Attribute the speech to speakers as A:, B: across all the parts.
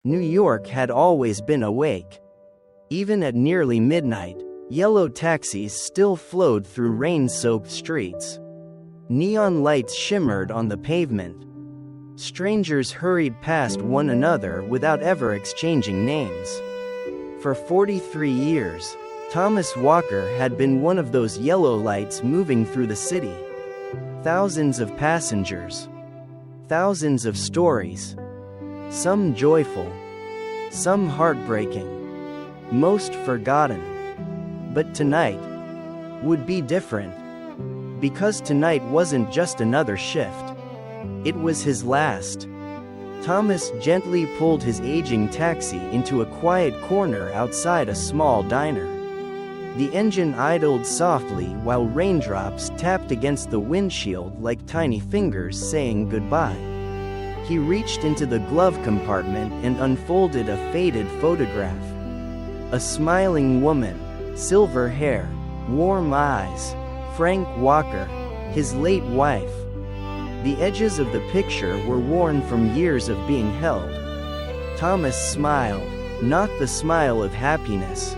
A: New York had always been awake. Even at nearly midnight, yellow taxis still flowed through rain-soaked streets. Neon lights shimmered on the pavement. Strangers hurried past one another without ever exchanging names. For 43 years, Thomas Walker had been one of those yellow lights moving through the city. Thousands of passengers. Thousands of stories. Some joyful. Some heartbreaking. Most forgotten. But tonight would be different. Because tonight wasn't just another shift. It was his last. Thomas gently pulled his aging taxi into a quiet corner outside a small diner. The engine idled softly while raindrops tapped against the windshield like tiny fingers saying goodbye. He reached into the glove compartment and unfolded a faded photograph. A smiling woman, silver hair, warm eyes, Frank Walker, his late wife. The edges of the picture were worn from years of being held. Thomas smiled, not the smile of happiness.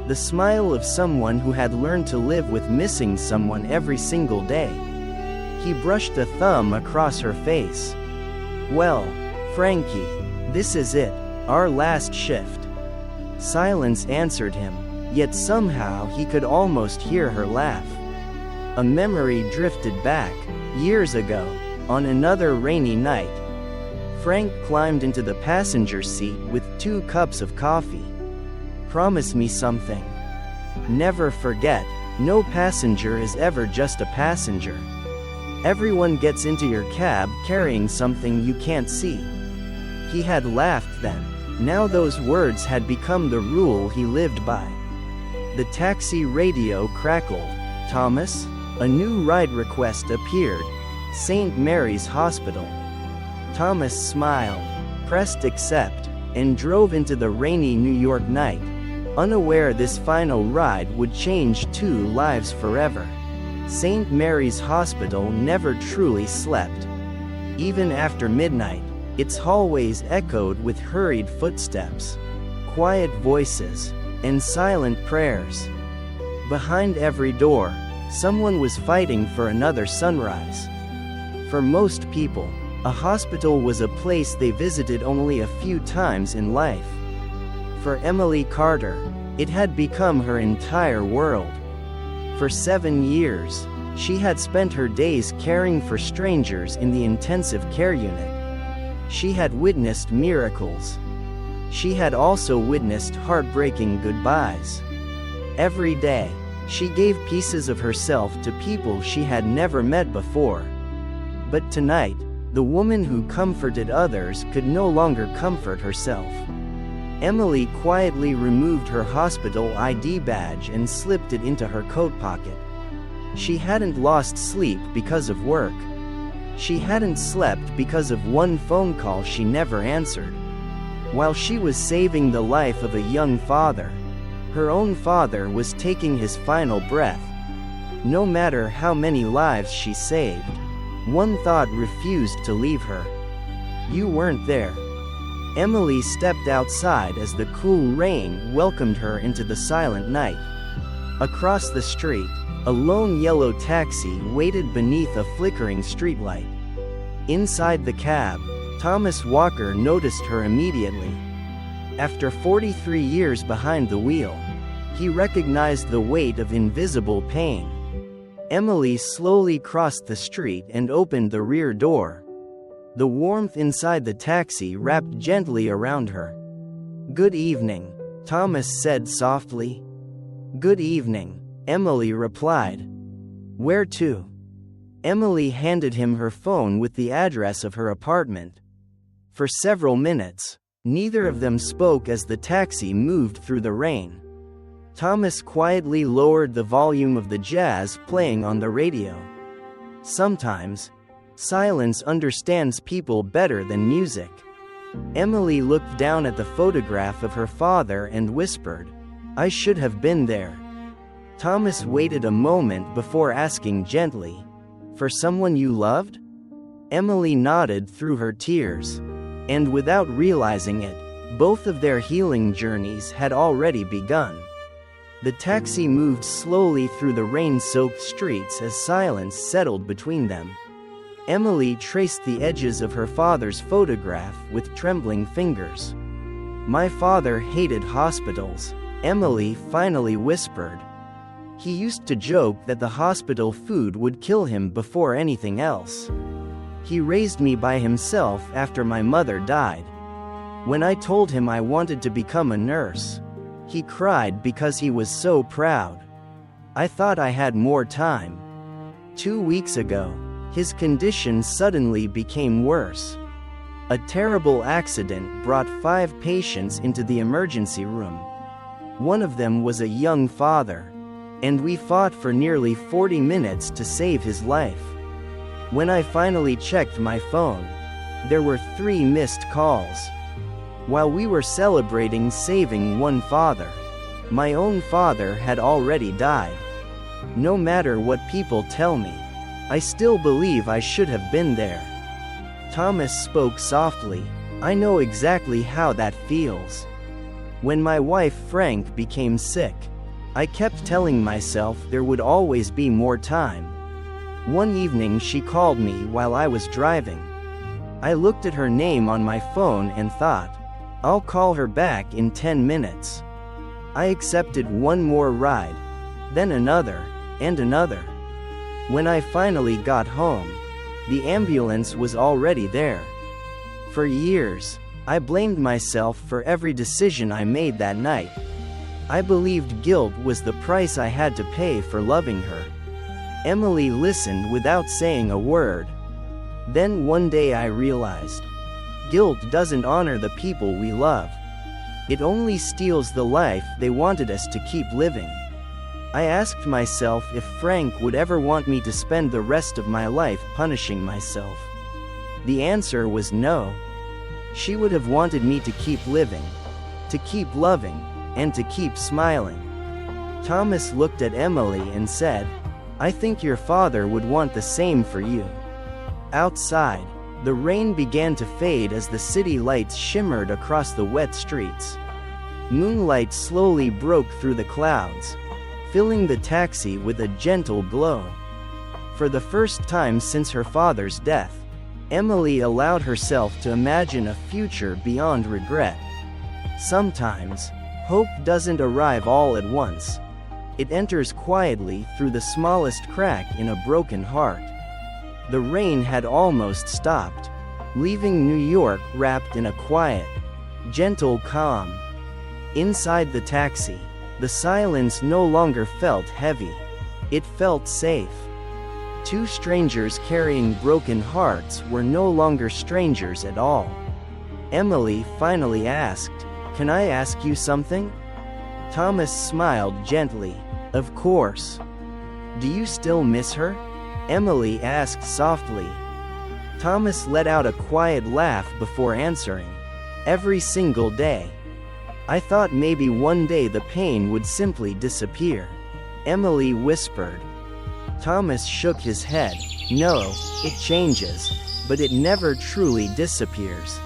A: The smile of someone who had learned to live with missing someone every single day. He brushed a thumb across her face. "Well, Frankie, this is it, our last shift." Silence answered him, yet somehow he could almost hear her laugh. A memory drifted back, years ago, on another rainy night. Frank climbed into the passenger seat with 2 cups of coffee. "Promise me something. Never forget, no passenger is ever just a passenger. Everyone gets into your cab carrying something you can't see." He had laughed then. Now those words had become the rule he lived by. The taxi radio crackled. "Thomas?" A new ride request appeared. St. Mary's Hospital. Thomas smiled, pressed accept, and drove into the rainy New York night, unaware this final ride would change 2 lives forever. St. Mary's Hospital never truly slept. Even after midnight, its hallways echoed with hurried footsteps, quiet voices, and silent prayers. Behind every door, someone was fighting for another sunrise. For most people, a hospital was a place they visited only a few times in life. For Emily Carter, it had become her entire world. For 7 years, she had spent her days caring for strangers in the intensive care unit. She had witnessed miracles. She had also witnessed heartbreaking goodbyes. Every day, she gave pieces of herself to people she had never met before. But tonight, the woman who comforted others could no longer comfort herself. Emily quietly removed her hospital ID badge and slipped it into her coat pocket. She hadn't lost sleep because of work. She hadn't slept because of one phone call she never answered. While she was saving the life of a young father, her own father was taking his final breath. No matter how many lives she saved, one thought refused to leave her. You weren't there. Emily stepped outside as the cool rain welcomed her into the silent night. Across the street, a lone yellow taxi waited beneath a flickering streetlight. Inside the cab, Thomas Walker noticed her immediately. After 43 years behind the wheel, he recognized the weight of invisible pain. Emily slowly crossed the street and opened the rear door. The warmth inside the taxi wrapped gently around her. "Good evening," Thomas said softly. "Good evening," Emily replied. "Where to?" Emily handed him her phone with the address of her apartment. For several minutes, neither of them spoke as the taxi moved through the rain. Thomas quietly lowered the volume of the jazz playing on the radio. Sometimes, silence understands people better than music. Emily looked down at the photograph of her father and whispered, "I should have been there." Thomas waited a moment before asking gently, "For someone you loved?" Emily nodded through her tears. And without realizing it, Both of their healing journeys had already begun. The taxi moved slowly through the rain-soaked streets as silence settled between them. Emily traced the edges of her father's photograph with trembling fingers. "My father hated hospitals," Emily finally whispered. "He used to joke that the hospital food would kill him before anything else. He raised me by himself after my mother died. When I told him I wanted to become a nurse, he cried because he was so proud. I thought I had more time. 2 weeks ago, his condition suddenly became worse. A terrible accident brought 5 patients into the emergency room. One of them was a young father, and we fought for nearly 40 minutes to save his life. When I finally checked my phone, there were 3 missed calls. While we were celebrating saving one father, my own father had already died. No matter what people tell me, I still believe I should have been there." Thomas spoke softly. "I know exactly how that feels. When my wife Frank became sick, I kept telling myself there would always be more time. One evening she called me while I was driving. I looked at her name on my phone and thought, I'll call her back in 10 minutes. I accepted one more ride, then another, and another. When I finally got home, the ambulance was already there. For years, I blamed myself for every decision I made that night. I believed guilt was the price I had to pay for loving her." Emily listened without saying a word. "Then one day I realized, guilt doesn't honor the people we love. It only steals the life they wanted us to keep living. I asked myself if Frank would ever want me to spend the rest of my life punishing myself. The answer was no. She would have wanted me to keep living, to keep loving, and to keep smiling." Thomas looked at Emily and said, "I think your father would want the same for you." Outside, the rain began to fade as the city lights shimmered across the wet streets. Moonlight slowly broke through the clouds, filling the taxi with a gentle glow. For the first time since her father's death, Emily allowed herself to imagine a future beyond regret. Sometimes, hope doesn't arrive all at once. It enters quietly through the smallest crack in a broken heart. The rain had almost stopped, leaving New York wrapped in a quiet, gentle calm. Inside the taxi, the silence no longer felt heavy. It felt safe. 2 strangers carrying broken hearts were no longer strangers at all. Emily finally asked, "Can I ask you something?" Thomas smiled gently. "Of course." "Do you still miss her?" Emily asked softly. Thomas let out a quiet laugh before answering. "Every single day. I thought maybe one day the pain would simply disappear," Emily whispered. Thomas shook his head. "No, it changes, but it never truly disappears.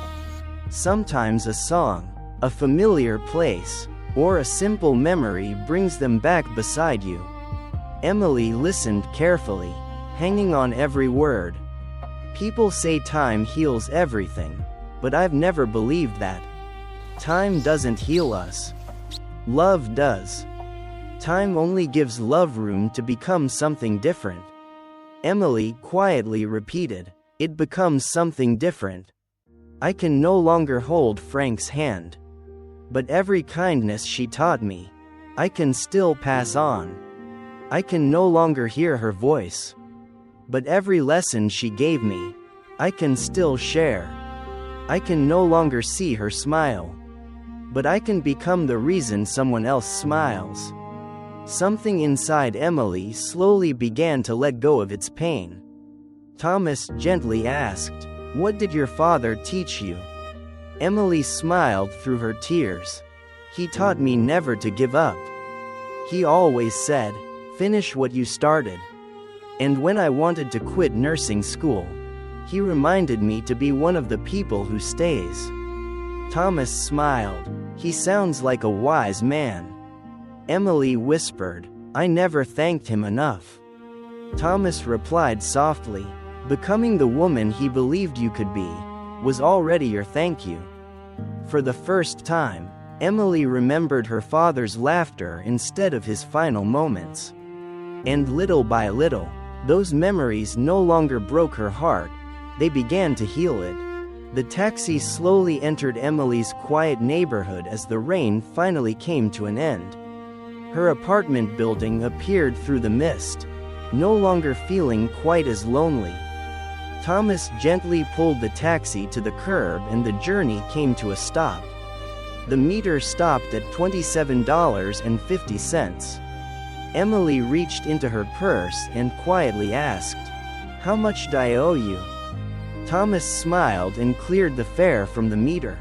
A: Sometimes a song, a familiar place, or a simple memory brings them back beside you." Emily listened carefully, hanging on every word. "People say time heals everything, but I've never believed that. Time doesn't heal us. Love does. Time only gives love room to become something different." Emily quietly repeated, "It becomes something different. I can no longer hold Frank's hand. But every kindness she taught me, I can still pass on. I can no longer hear her voice. But every lesson she gave me, I can still share. I can no longer see her smile. But I can become the reason someone else smiles." Something inside Emily slowly began to let go of its pain. Thomas gently asked, "What did your father teach you?" Emily smiled through her tears. "He taught me never to give up. He always said, 'Finish what you started.' And when I wanted to quit nursing school, he reminded me to be one of the people who stays." Thomas smiled. "He sounds like a wise man." Emily whispered, "I never thanked him enough." Thomas replied softly, "Becoming the woman he believed you could be was already your thank you." For the first time, Emily remembered her father's laughter instead of his final moments. And little by little, those memories no longer broke her heart, they began to heal it. The taxi slowly entered Emily's quiet neighborhood as the rain finally came to an end. Her apartment building appeared through the mist, no longer feeling quite as lonely. Thomas gently pulled the taxi to the curb and the journey came to a stop. The meter stopped at $27.50. Emily reached into her purse and quietly asked, "How much do I owe you?" Thomas smiled and cleared the fare from the meter.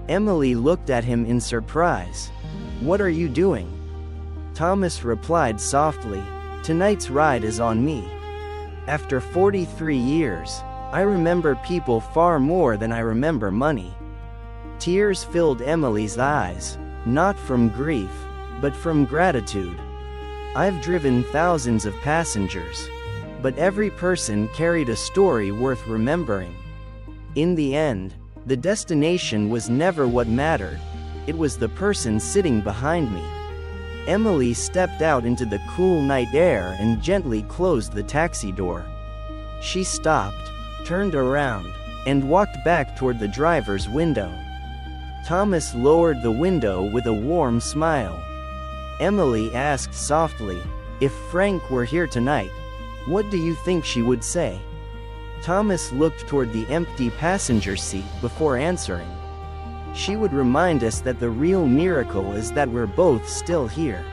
A: Emily looked at him in surprise. "What are you doing?" Thomas replied softly, "Tonight's ride is on me." After 43 years, I remember people far more than I remember money. Tears filled Emily's eyes, not from grief, but from gratitude. I've driven thousands of passengers, but every person carried a story worth remembering. In the end, the destination was never what mattered, it was the person sitting behind me. Emily stepped out into the cool night air and gently closed the taxi door. She stopped, turned around, and walked back toward the driver's window. Thomas lowered the window with a warm smile. Emily asked softly, "If Frank were here tonight, what do you think she would say?" Thomas looked toward the empty passenger seat before answering. "She would remind us that the real miracle is that we're both still here."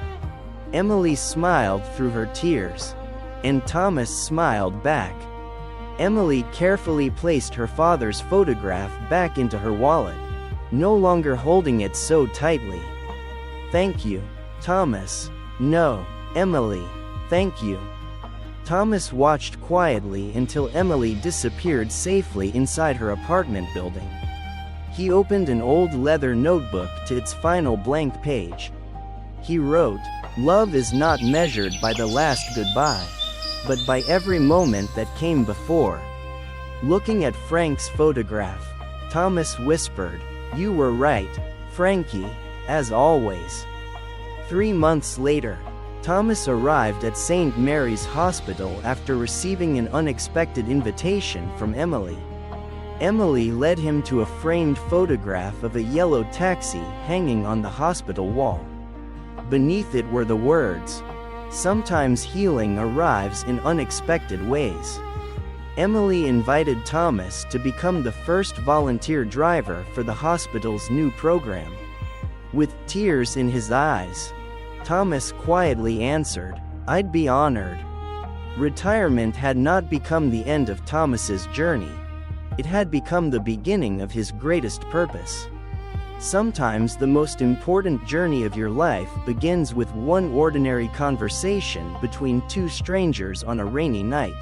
A: Emily smiled through her tears, and Thomas smiled back. Emily carefully placed her father's photograph back into her wallet, no longer holding it so tightly. "Thank you, Thomas." "No, Emily, thank you." Thomas watched quietly until Emily disappeared safely inside her apartment building. He opened an old leather notebook to its final blank page. He wrote, "Love is not measured by the last goodbye, but by every moment that came before." Looking at Frank's photograph, Thomas whispered, "You were right, Frankie, as always." 3 months later, Thomas arrived at St. Mary's Hospital after receiving an unexpected invitation from Emily. Emily led him to a framed photograph of a yellow taxi hanging on the hospital wall. Beneath it were the words, "Sometimes healing arrives in unexpected ways." Emily invited Thomas to become the first volunteer driver for the hospital's new program. With tears in his eyes, Thomas quietly answered, "I'd be honored." Retirement had not become the end of Thomas's journey. It had become the beginning of his greatest purpose. Sometimes the most important journey of your life begins with one ordinary conversation between two strangers on a rainy night.